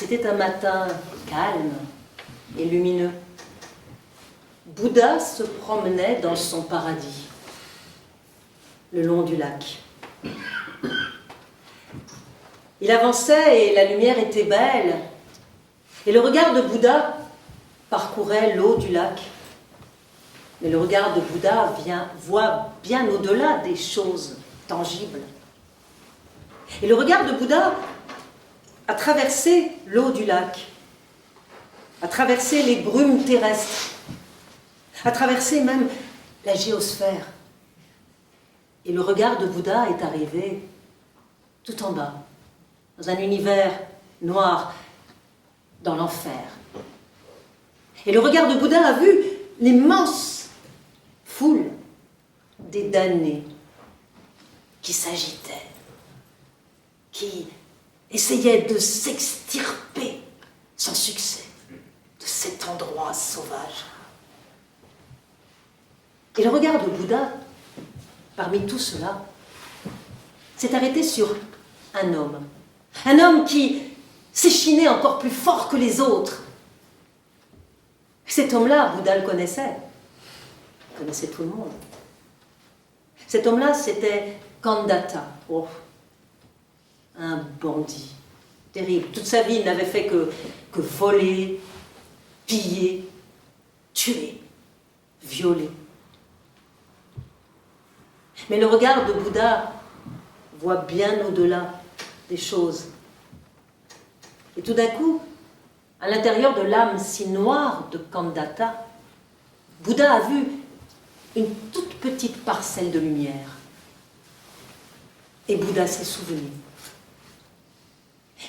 C'était un matin calme et lumineux. Bouddha se promenait dans son paradis, le long du lac. Il avançait et la lumière était belle, et le regard de Bouddha parcourait l'eau du lac. Mais le regard de Bouddha voit bien au-delà des choses tangibles. Et le regard de Bouddha a traversé l'eau du lac, a traversé les brumes terrestres, a traversé même la géosphère. Et le regard de Bouddha est arrivé tout en bas, dans un univers noir, dans l'enfer. Et le regard de Bouddha a vu l'immense foule des damnés qui s'agitaient, qui essayaient de s'extirper sans succès de cet endroit sauvage. Et le regard de Bouddha, parmi tout cela, s'est arrêté sur un homme qui s'échinait encore plus fort que les autres. Cet homme-là, Bouddha le connaissait. Il connaissait tout le monde. Cet homme-là, c'était Khandata. Oh, un bandit terrible. Toute sa vie, il n'avait fait que voler, piller, tuer, violer. Mais le regard de Bouddha voit bien au-delà des choses. Et tout d'un coup, à l'intérieur de l'âme si noire de Khandata, Bouddha a vu une toute petite parcelle de lumière. Et Bouddha s'est souvenu.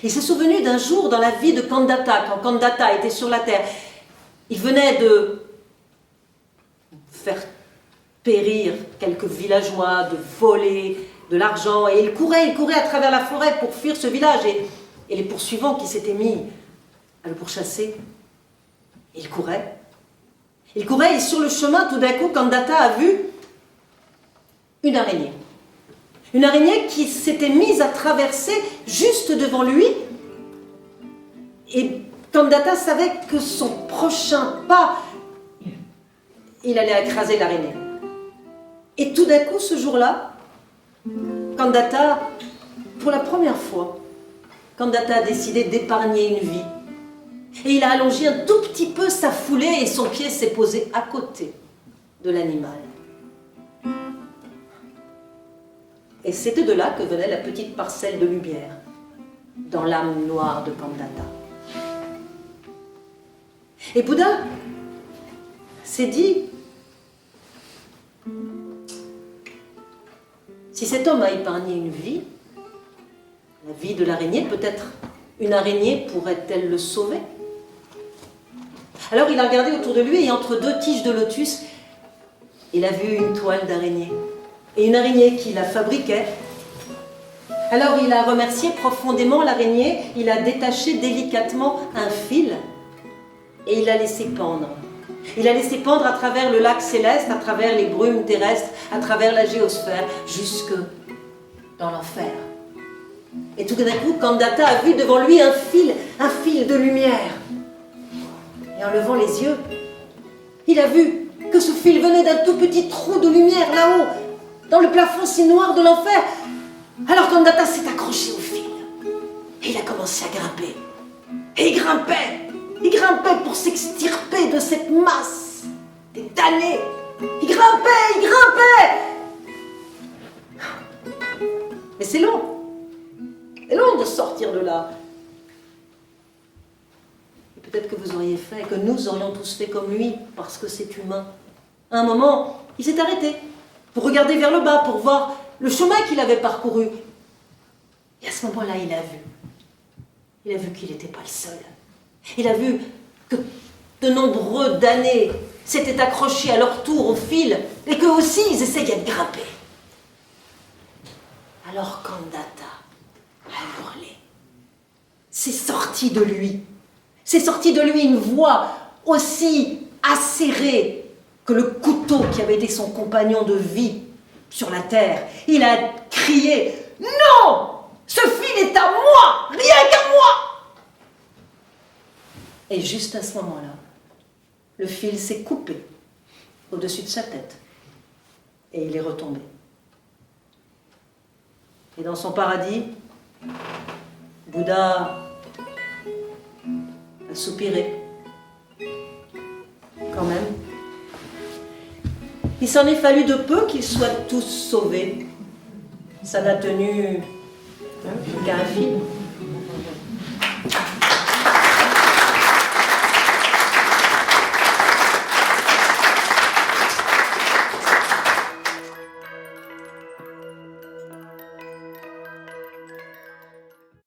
Il s'est souvenu d'un jour dans la vie de Khandata, quand Khandata était sur la terre. Il venait de faire périr quelques villageois, de voler de l'argent, et il courait à travers la forêt pour fuir ce village, et les poursuivants qui s'étaient mis à le pourchasser, il courait, et sur le chemin, tout d'un coup, Khandata a vu une araignée. Une araignée qui s'était mise à traverser juste devant lui, et Khandata savait que son prochain pas, il allait écraser l'araignée. Et tout d'un coup, ce jour-là, Khandata, pour la première fois, Khandata a décidé d'épargner une vie. Et il a allongé un tout petit peu sa foulée et son pied s'est posé à côté de l'animal. Et c'était de là que venait la petite parcelle de lumière dans l'âme noire de Khandata. Et Bouddha s'est dit, si cet homme a épargné une vie, la vie de l'araignée, peut-être une araignée pourrait-elle le sauver? Alors il a regardé autour de lui et entre deux tiges de lotus, il a vu une toile d'araignée. Et une araignée qui la fabriquait. Alors il a remercié profondément l'araignée, il a détaché délicatement un fil et il l'a laissé pendre. Il a laissé pendre à travers le lac céleste, à travers les brumes terrestres, à travers la géosphère, jusque dans l'enfer. Et tout d'un coup, Kandata a vu devant lui un fil de lumière. Et en levant les yeux, il a vu que ce fil venait d'un tout petit trou de lumière là-haut, dans le plafond si noir de l'enfer. Alors Kandata s'est accroché au fil. Et il a commencé à grimper. Et il grimpait. Il grimpait pour s'extirper de cette masse des damnés. Il grimpait, il grimpait. Mais c'est long. C'est long de sortir de là. Et peut-être que vous auriez fait, que nous aurions tous fait comme lui, parce que c'est humain. À un moment, il s'est arrêté pour regarder vers le bas, pour voir le chemin qu'il avait parcouru. Et à ce moment-là, il a vu. Il a vu qu'il n'était pas le seul. Il a vu que de nombreux damnés s'étaient accrochés à leur tour au fil et qu'eux aussi, ils essayaient de grimper. Alors Kandata a hurlé. C'est sorti de lui. C'est sorti de lui une voix aussi acérée que le couteau qui avait été son compagnon de vie sur la terre. Il a crié « Non! Ce fil est à moi! Rien qu'à moi !» Et juste à ce moment-là, le fil s'est coupé au-dessus de sa tête et il est retombé. Et dans son paradis, Bouddha a soupiré. Quand même. Il s'en est fallu de peu qu'ils soient tous sauvés. Ça n'a tenu qu'un fil.